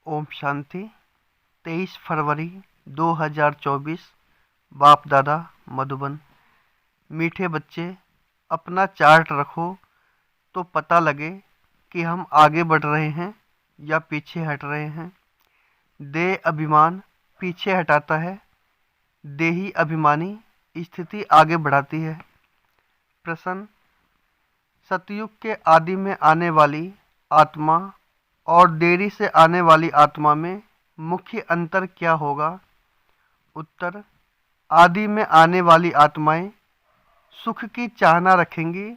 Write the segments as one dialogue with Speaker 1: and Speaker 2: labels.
Speaker 1: ओम शांति। 23 फरवरी 2024। बाप दादा मधुबन। मीठे बच्चे, अपना चार्ट रखो तो पता लगे कि हम आगे बढ़ रहे हैं या पीछे हट रहे हैं। देह अभिमान पीछे हटाता है, देही अभिमानी स्थिति आगे बढ़ाती है। प्रश्न: सतयुग के आदि में आने वाली आत्मा और देरी से आने वाली आत्मा में मुख्य अंतर क्या होगा? उत्तर: आदि में आने वाली आत्माएं सुख की चाहना रखेंगी,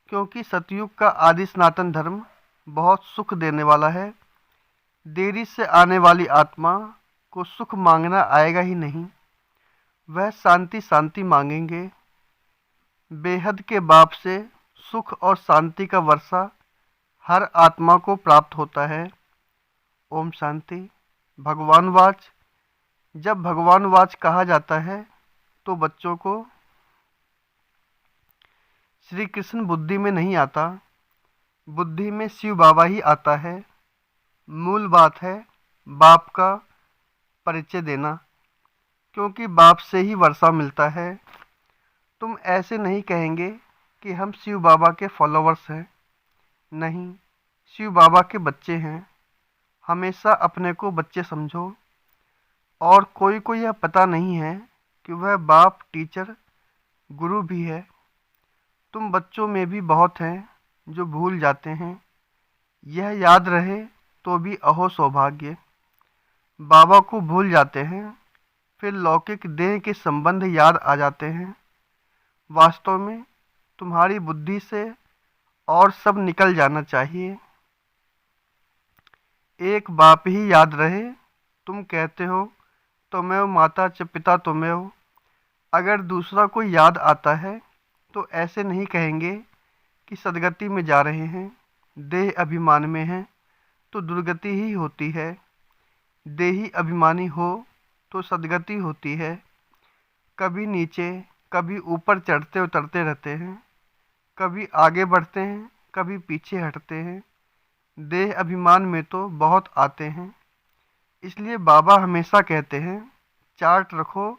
Speaker 1: क्योंकि सतयुग का आदि सनातन धर्म बहुत सुख देने वाला है। देरी से आने वाली आत्मा को सुख मांगना आएगा ही नहीं, वह शांति शांति मांगेंगे। बेहद के बाप से सुख और शांति का वर्षा हर आत्मा को प्राप्त होता है। ओम शांति। भगवान वाच। जब भगवान वाच कहा जाता है तो बच्चों को श्री कृष्ण बुद्धि में नहीं आता, बुद्धि में शिव बाबा ही आता है। मूल बात है बाप का परिचय देना, क्योंकि बाप से ही वर्षा मिलता है। तुम ऐसे नहीं कहेंगे कि हम शिव बाबा के फॉलोवर्स हैं। नहीं, शिव बाबा के बच्चे हैं। हमेशा अपने को बच्चे समझो। और कोई को यह पता नहीं है कि वह बाप, टीचर, गुरु भी है। तुम बच्चों में भी बहुत हैं जो भूल जाते हैं। यह याद रहे तो भी अहो सौभाग्य। बाबा को भूल जाते हैं, फिर लौकिक देह के संबंध याद आ जाते हैं। वास्तव में तुम्हारी बुद्धि से और सब निकल जाना चाहिए। एक बाप ही याद रहे। तुम कहते हो त्वमेव माता च पिता त्वमेव। अगर दूसरा कोई याद आता है तो ऐसे नहीं कहेंगे कि सदगति में जा रहे हैं। देह अभिमान में हैं तो दुर्गति ही होती है। देही अभिमानी हो तो सदगति होती है। कभी नीचे कभी ऊपर चढ़ते उतरते रहते हैं, कभी आगे बढ़ते हैं, कभी पीछे हटते हैं। देह अभिमान में तो बहुत आते हैं। इसलिए बाबा हमेशा कहते हैं चार्ट रखो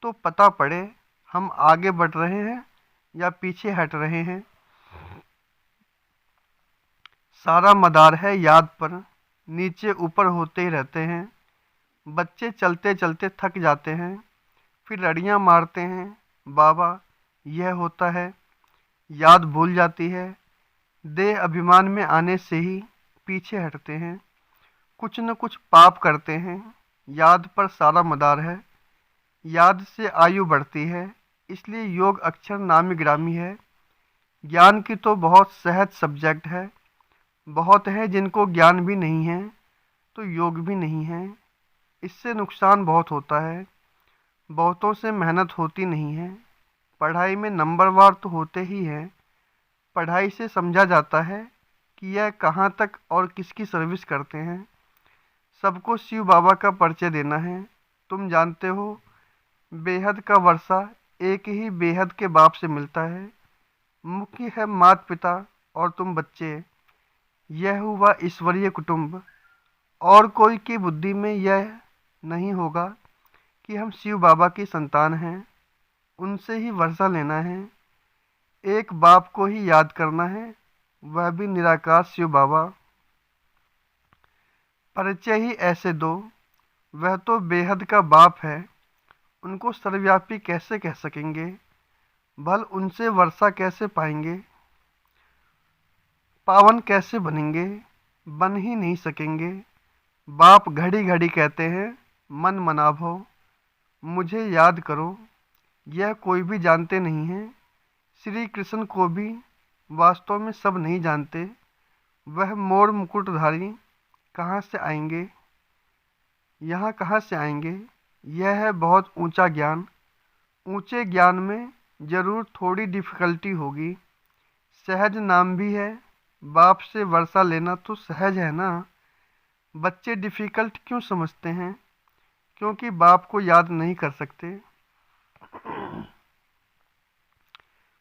Speaker 1: तो पता पड़े हम आगे बढ़ रहे हैं या पीछे हट रहे हैं। सारा मदार है याद पर, नीचे ऊपर होते ही रहते हैं। बच्चे चलते चलते थक जाते हैं, फिर रड़ियाँ मारते हैं, बाबा यह होता है। याद भूल जाती है। देह अभिमान में आने से ही पीछे हटते हैं। कुछ न कुछ पाप करते हैं। याद पर सारा मदार है। याद से आयु बढ़ती है, इसलिए योग अक्षर नामी ग्रामी है। ज्ञान की तो बहुत सहज सब्जेक्ट है। बहुत है जिनको ज्ञान भी नहीं है तो योग भी नहीं है। इससे नुकसान बहुत होता है। बहुतों से मेहनत होती नहीं है। पढ़ाई में नंबरवार तो होते ही हैं। पढ़ाई से समझा जाता है कि यह कहाँ तक और किसकी सर्विस करते हैं। सबको शिव बाबा का परिचय देना है। तुम जानते हो बेहद का वर्षा एक ही बेहद के बाप से मिलता है। मुख्य है माता पिता और तुम बच्चे। यह हुआ ईश्वरीय कुटुंब। और कोई की बुद्धि में यह नहीं होगा कि हम शिव बाबा की संतान हैं, उनसे ही वर्षा लेना है। एक बाप को ही याद करना है, वह भी निराकार शिव बाबा। परिचय ही ऐसे दो, वह तो बेहद का बाप है, उनको सर्वव्यापी कैसे कह सकेंगे? भल उनसे वर्षा कैसे पाएंगे? पावन कैसे बनेंगे? बन ही नहीं सकेंगे। बाप घड़ी घड़ी कहते हैं मन मना भो, मुझे याद करो। यह कोई भी जानते नहीं हैं। श्री कृष्ण को भी वास्तव में सब नहीं जानते। वह मोर मुकुटधारी कहाँ से आएंगे? यहाँ कहाँ से आएंगे? यह है बहुत ऊंचा ज्ञान। ऊंचे ज्ञान में जरूर थोड़ी डिफ़िकल्टी होगी। सहज नाम भी है। बाप से वर्षा लेना तो सहज है ना। बच्चे डिफ़िकल्ट क्यों समझते हैं? क्योंकि बाप को याद नहीं कर सकते।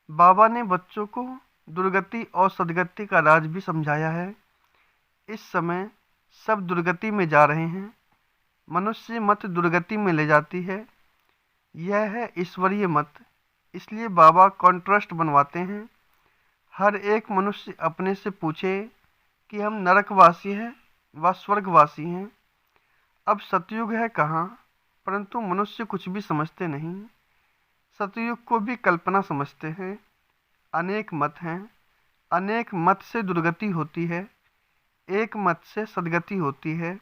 Speaker 1: बाबा ने बच्चों को दुर्गति और सदगति का राज भी समझाया है। इस समय सब दुर्गति में जा रहे हैं। मनुष्य मत दुर्गति में ले जाती है। यह है ईश्वरीय मत। इसलिए बाबा कॉन्ट्रास्ट बनवाते हैं। हर एक मनुष्य अपने से पूछे कि हम नरकवासी हैं व स्वर्गवासी हैं। अब सतयुग है कहाँ, परंतु मनुष्य कुछ भी समझते नहीं। सतयुग को भी कल्पना समझते हैं। अनेक मत हैं। अनेक मत से दुर्गति होती है, एक मत से सद्गति होती है।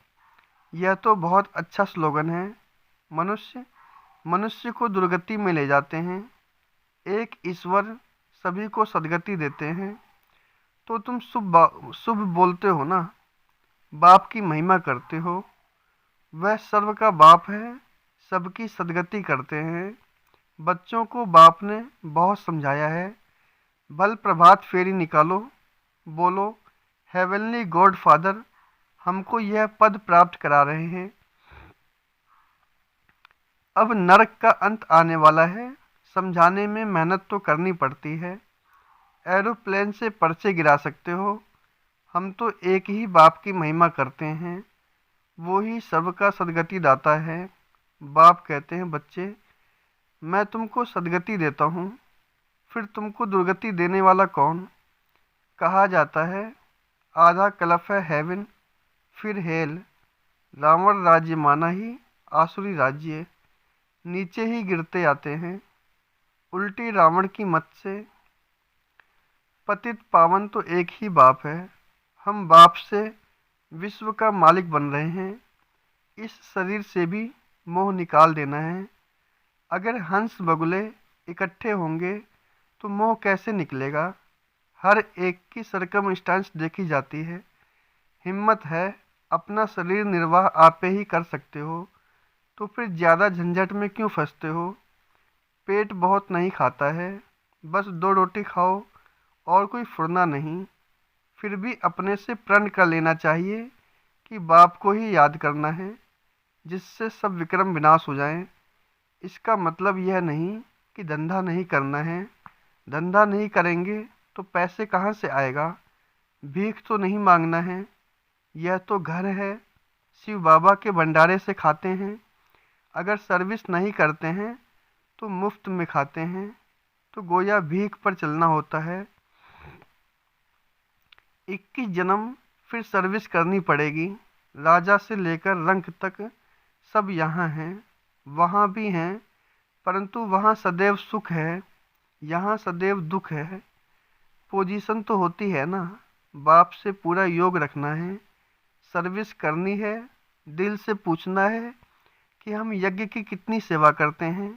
Speaker 1: यह तो बहुत अच्छा स्लोगन है। मनुष्य मनुष्य को दुर्गति में ले जाते हैं। एक ईश्वर सभी को सद्गति देते हैं। तो तुम शुभ बोलते हो ना, बाप की महिमा करते हो। वह सर्व का बाप है, सबकी सद्गति करते हैं। बच्चों को बाप ने बहुत समझाया है। भल प्रभात फेरी निकालो, बोलो हेवनली गॉड फादर हमको यह पद प्राप्त करा रहे हैं। अब नरक का अंत आने वाला है। समझाने में मेहनत तो करनी पड़ती है। एरोप्लेन से पर्चे गिरा सकते हो। हम तो एक ही बाप की महिमा करते हैं, वो ही सर्व का सद्गति दाता है। बाप कहते हैं, बच्चे मैं तुमको सद्गति देता हूँ, फिर तुमको दुर्गति देने वाला कौन? कहा जाता है आधा कलफ है हेवन, फिर हेल। रावण राज्य माना ही आसुरी राज्य, नीचे ही गिरते आते हैं। उल्टी रावण की मत से पतित पावन तो एक ही बाप है। हम बाप से विश्व का मालिक बन रहे हैं। इस शरीर से भी मोह निकाल देना है। अगर हंस बगुले इकट्ठे होंगे तो मोह कैसे निकलेगा? हर एक की सरकमस्टांस देखी जाती है। हिम्मत है, अपना शरीर निर्वाह आप ही कर सकते हो, तो फिर ज़्यादा झंझट में क्यों फंसते हो? पेट बहुत नहीं खाता है, बस 2 रोटी खाओ और कोई फुरना नहीं। फिर भी अपने से प्रण कर लेना चाहिए कि बाप को ही याद करना है, जिससे सब विक्रम विनाश हो जाएं। इसका मतलब यह नहीं कि धंधा नहीं करना है। धंधा नहीं करेंगे तो पैसे कहाँ से आएगा? भीख तो नहीं मांगना है। यह तो घर है, शिव बाबा के भंडारे से खाते हैं। अगर सर्विस नहीं करते हैं तो मुफ्त में खाते हैं, तो गोया भीख पर चलना होता है। 21 जन्म फिर सर्विस करनी पड़ेगी। राजा से लेकर रंक तक सब यहाँ हैं, वहाँ भी हैं, परंतु वहाँ सदैव सुख है, यहाँ सदैव दुख है। पोजीशन तो होती है ना। बाप से पूरा योग रखना है, सर्विस करनी है। दिल से पूछना है कि हम यज्ञ की कितनी सेवा करते हैं।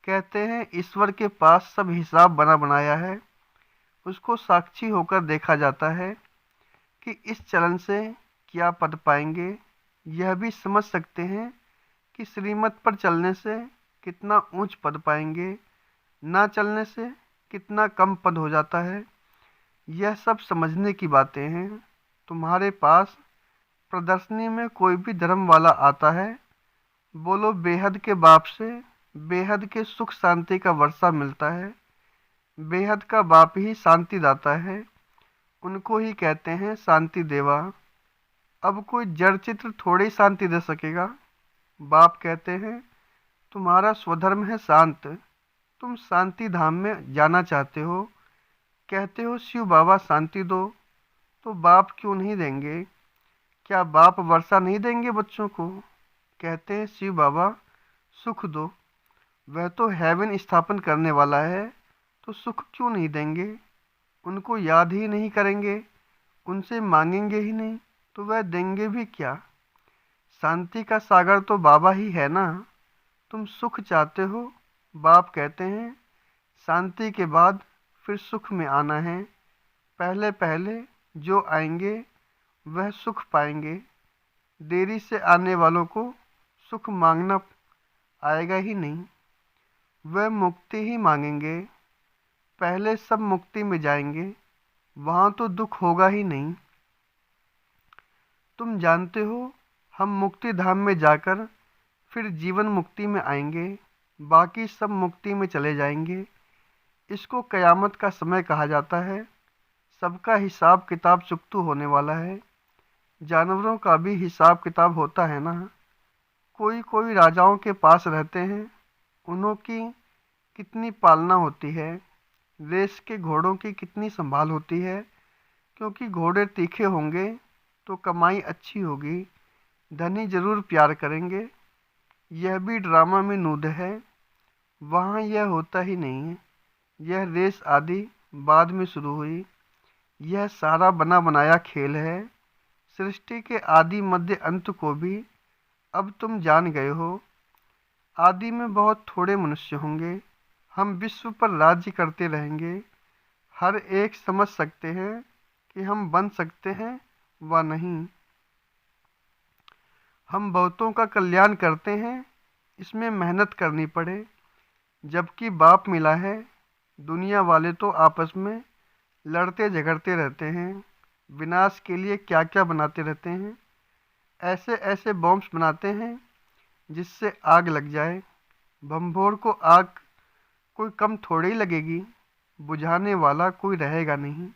Speaker 1: कहते हैं ईश्वर के पास सब हिसाब बना बनाया है, उसको साक्षी होकर देखा जाता है कि इस चलन से क्या पद पाएंगे। यह भी समझ सकते हैं कि श्रीमत पर चलने से कितना ऊंच पद पाएंगे, ना चलने से कितना कम पद हो जाता है। यह सब समझने की बातें हैं। तुम्हारे पास प्रदर्शनी में कोई भी धर्म वाला आता है, बोलो बेहद के बाप से बेहद के सुख शांति का वर्षा मिलता है। बेहद का बाप ही शांति दाता है, उनको ही कहते हैं शांति देवा। अब कोई जड़ चित्र थोड़ी शांति दे सकेगा। बाप कहते हैं तुम्हारा स्वधर्म है शांत, तुम शांति धाम में जाना चाहते हो। कहते हो शिव बाबा शांति दो, तो बाप क्यों नहीं देंगे? क्या बाप वर्षा नहीं देंगे बच्चों को? कहते हैं शिव बाबा सुख दो, वह तो हेवन स्थापन करने वाला है, तो सुख क्यों नहीं देंगे? उनको याद ही नहीं करेंगे, उनसे मांगेंगे ही नहीं, तो वह देंगे भी क्या? शांति का सागर तो बाबा ही है ना। तुम सुख चाहते हो, बाप कहते हैं शांति के बाद फिर सुख में आना है। पहले पहले जो आएंगे वह सुख पाएंगे। देरी से आने वालों को सुख मांगना आएगा ही नहीं, वह मुक्ति ही मांगेंगे। पहले सब मुक्ति में जाएंगे, वहाँ तो दुख होगा ही नहीं। तुम जानते हो हम मुक्ति धाम में जाकर फिर जीवन मुक्ति में आएंगे, बाकी सब मुक्ति में चले जाएंगे। इसको कयामत का समय कहा जाता है। सबका हिसाब किताब चुकतू होने वाला है। जानवरों का भी हिसाब किताब होता है ना। कोई कोई राजाओं के पास रहते हैं, उन्हों की कितनी पालना होती है। रेस के घोड़ों की कितनी संभाल होती है, क्योंकि घोड़े तीखे होंगे तो कमाई अच्छी होगी, धनी जरूर प्यार करेंगे। यह भी ड्रामा में नूद है, वहाँ यह होता ही नहीं है। यह रेस आदि बाद में शुरू हुई। यह सारा बना बनाया खेल है। सृष्टि के आदि मध्य अंत को भी अब तुम जान गए हो। आदि में बहुत थोड़े मनुष्य होंगे, हम विश्व पर राज्य करते रहेंगे। हर एक समझ सकते हैं कि हम बन सकते हैं व नहीं। हम बहुतों का कल्याण करते हैं, इसमें मेहनत करनी पड़े। जबकि बाप मिला है, दुनिया वाले तो आपस में लड़ते झगड़ते रहते हैं, विनाश के लिए क्या क्या बनाते रहते हैं। ऐसे ऐसे बॉम्ब्स बनाते हैं जिससे आग लग जाए। बम्भोर को आग कोई कम थोड़ी ही लगेगी, बुझाने वाला कोई रहेगा नहीं।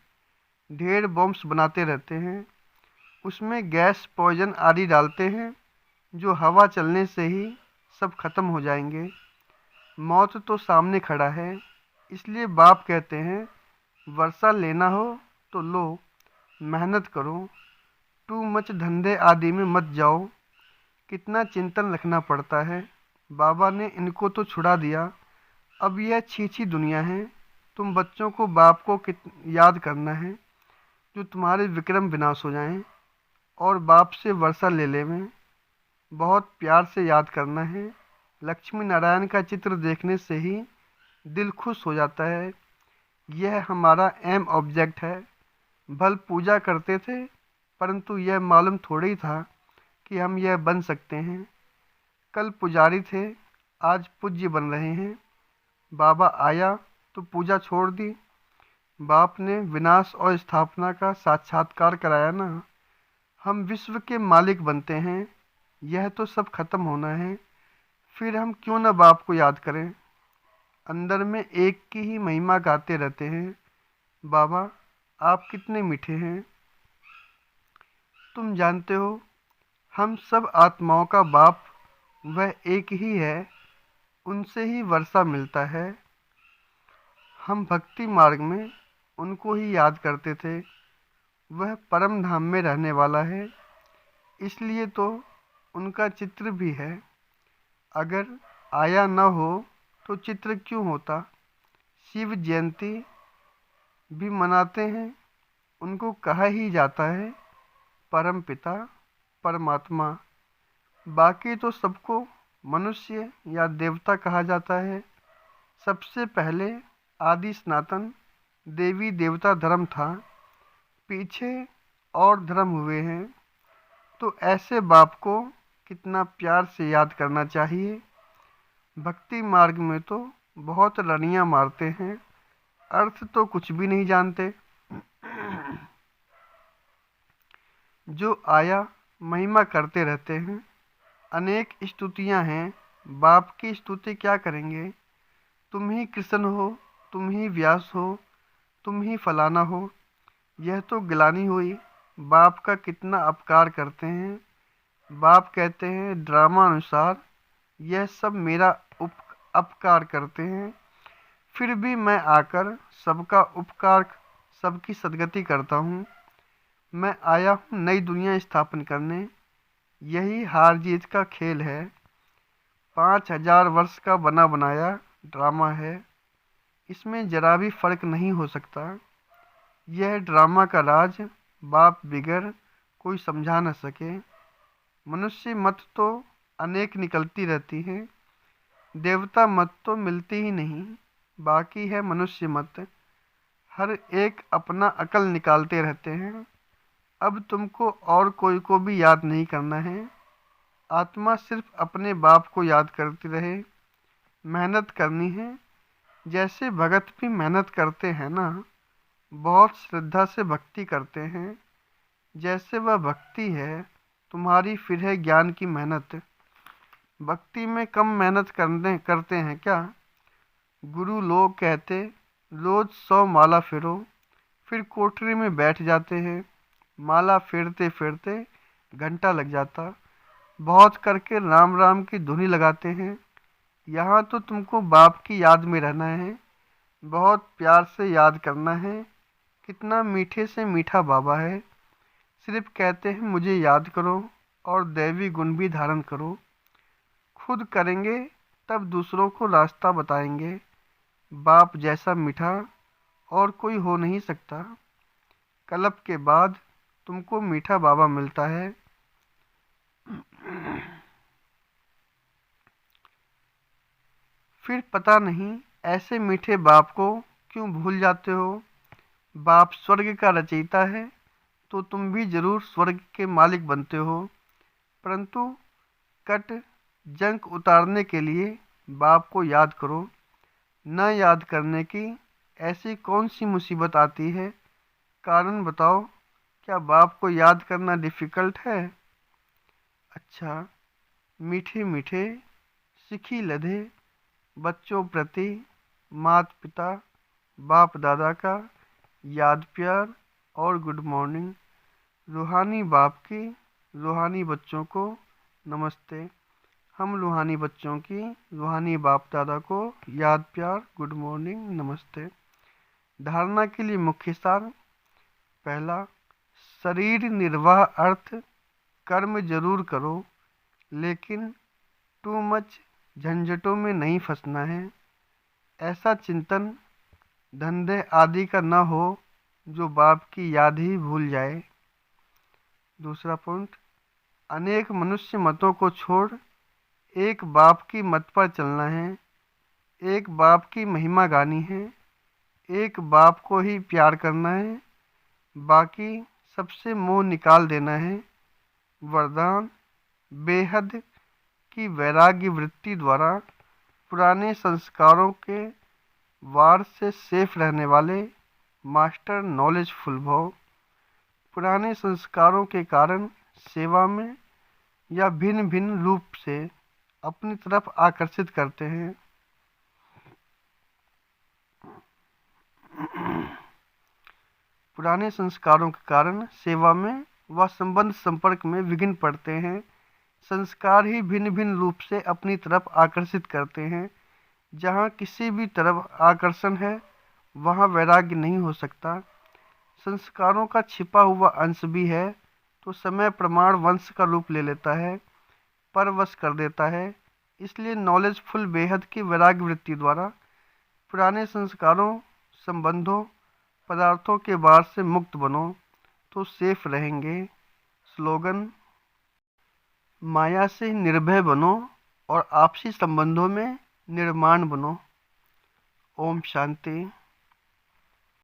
Speaker 1: ढेर बॉम्ब्स बनाते रहते हैं, उसमें गैस पॉइजन आदि डालते हैं, जो हवा चलने से ही सब खत्म हो जाएंगे। मौत तो सामने खड़ा है, इसलिए बाप कहते हैं वर्षा लेना हो तो लो, मेहनत करो, टू मच धंधे आदि में मत जाओ। कितना चिंतन रखना पड़ता है। बाबा ने इनको तो छुड़ा दिया, अब यह छीछी दुनिया है। तुम बच्चों को बाप को याद करना है, जो तुम्हारे विक्रम विनाश हो जाएं और बाप से वर्षा ले लेवें। बहुत प्यार से याद करना है। लक्ष्मी नारायण का चित्र देखने से ही दिल खुश हो जाता है। यह हमारा एम ऑब्जेक्ट है। भल पूजा करते थे, परंतु यह मालूम थोड़ा ही था कि हम यह बन सकते हैं। कल पुजारी थे, आज पूज्य बन रहे हैं। बाबा आया तो पूजा छोड़ दी। बाप ने विनाश और स्थापना का साक्षात्कार कराया ना। हम विश्व के मालिक बनते हैं, यह तो सब खत्म होना है, फिर हम क्यों न बाप को याद करें। अंदर में एक की ही महिमा गाते रहते हैं। बाबा आप कितने मीठे हैं। तुम जानते हो, हम सब आत्माओं का बाप वह एक ही है, उनसे ही वर्षा मिलता है। हम भक्ति मार्ग में उनको ही याद करते थे, वह परम धाम में रहने वाला है, इसलिए तो उनका चित्र भी है। अगर आया न हो तो चित्र क्यों होता। शिव जयंती भी मनाते हैं, उनको कहा ही जाता है परम पिता परमात्मा। बाकी तो सबको मनुष्य या देवता कहा जाता है। सबसे पहले आदि सनातन देवी देवता धर्म था, पीछे और धर्म हुए हैं। तो ऐसे बाप को कितना प्यार से याद करना चाहिए। भक्ति मार्ग में तो बहुत रनियाँ मारते हैं, अर्थ तो कुछ भी नहीं जानते। जो आया महिमा करते रहते हैं। अनेक स्तुतियाँ हैं, बाप की स्तुति क्या करेंगे। तुम ही कृष्ण हो, तुम ही व्यास हो, तुम ही फलाना हो। यह तो गिलानी हुई। बाप का कितना अपकार करते हैं। बाप कहते हैं ड्रामा अनुसार यह सब मेरा अपकार करते हैं, फिर भी मैं आकर सबका उपकार, सबकी सदगति करता हूँ। मैं आया हूँ नई दुनिया स्थापन करने, यही हार जीत का खेल है। 5000 वर्ष का बना बनाया ड्रामा है, इसमें जरा भी फर्क नहीं हो सकता। यह ड्रामा का राज बाप बिगर कोई समझा न सके। मनुष्य मत तो अनेक निकलती रहती हैं, देवता मत तो मिलती ही नहीं। बाकी है मनुष्य मत, हर एक अपना अकल निकालते रहते हैं। अब तुमको और कोई को भी याद नहीं करना है। आत्मा सिर्फ अपने बाप को याद करती रहे। मेहनत करनी है, जैसे भगत भी मेहनत करते हैं ना, बहुत श्रद्धा से भक्ति करते हैं। जैसे वह भक्ति है तुम्हारी, फिर है ज्ञान की मेहनत। भक्ति में कम मेहनत करते हैं क्या। गुरु लोग कहते रोज 100 माला फेरो, फिर कोठरी में बैठ जाते हैं। माला फेरते फेरते घंटा लग जाता। बहुत करके राम राम की धुनी लगाते हैं। यहाँ तो तुमको बाप की याद में रहना है, बहुत प्यार से याद करना है। कितना मीठे से मीठा बाबा है। सिर्फ कहते हैं मुझे याद करो और दैवी गुण भी धारण करो। खुद करेंगे तब दूसरों को रास्ता बताएंगे। बाप जैसा मीठा और कोई हो नहीं सकता। कलप के बाद तुमको मीठा बाबा मिलता है। फिर पता नहीं ऐसे मीठे बाप को क्यों भूल जाते हो। बाप स्वर्ग का रचयिता है तो तुम भी जरूर स्वर्ग के मालिक बनते हो। परंतु कट जंक उतारने के लिए बाप को याद करो। न याद करने की ऐसी कौन सी मुसीबत आती है? कारण बताओ, क्या बाप को याद करना डिफ़िकल्ट है? अच्छा, मीठे मीठे सिखी लधे बच्चों प्रति माता पिता बाप दादा का याद प्यार और गुड मॉर्निंग। रूहानी बाप की रूहानी बच्चों को नमस्ते। हम रूहानी बच्चों की रूहानी बाप दादा को याद प्यार गुड मॉर्निंग नमस्ते। धारणा के लिए मुख्य सार। पहला, शरीर निर्वाह अर्थ कर्म जरूर करो, लेकिन टू मच झंझटों में नहीं फंसना है। ऐसा चिंतन धंधे आदि का न हो जो बाप की याद ही भूल जाए। दूसरा पॉइंट, अनेक मनुष्य मतों को छोड़ एक बाप की मत पर चलना है। एक बाप की महिमा गानी है। एक बाप को ही प्यार करना है। बाकी सबसे मोह निकाल देना है। वरदान, बेहद की वैराग्य वृत्ति द्वारा पुराने संस्कारों के वार से सेफ रहने वाले मास्टर नॉलेजफुल भव। पुराने संस्कारों के कारण सेवा में या भिन्न भिन्न रूप से अपनी तरफ आकर्षित करते हैं। पुराने संस्कारों के कारण सेवा में व संबंध संपर्क में विघ्न पड़ते हैं। संस्कार ही भिन्न भिन्न रूप से अपनी तरफ आकर्षित करते हैं। जहाँ किसी भी तरफ आकर्षण है वहाँ वैराग्य नहीं हो सकता। संस्कारों का छिपा हुआ अंश भी है तो समय प्रमाण वंश का रूप ले लेता है, परवश कर देता है। इसलिए नॉलेजफुल बेहद की वैराग्य वृत्ति द्वारा पुराने संस्कारों, संबंधों, पदार्थों के बार से मुक्त बनो तो सेफ रहेंगे। स्लोगन, माया से निर्भय बनो और आपसी संबंधों में निर्माण बनो। ओम शांति।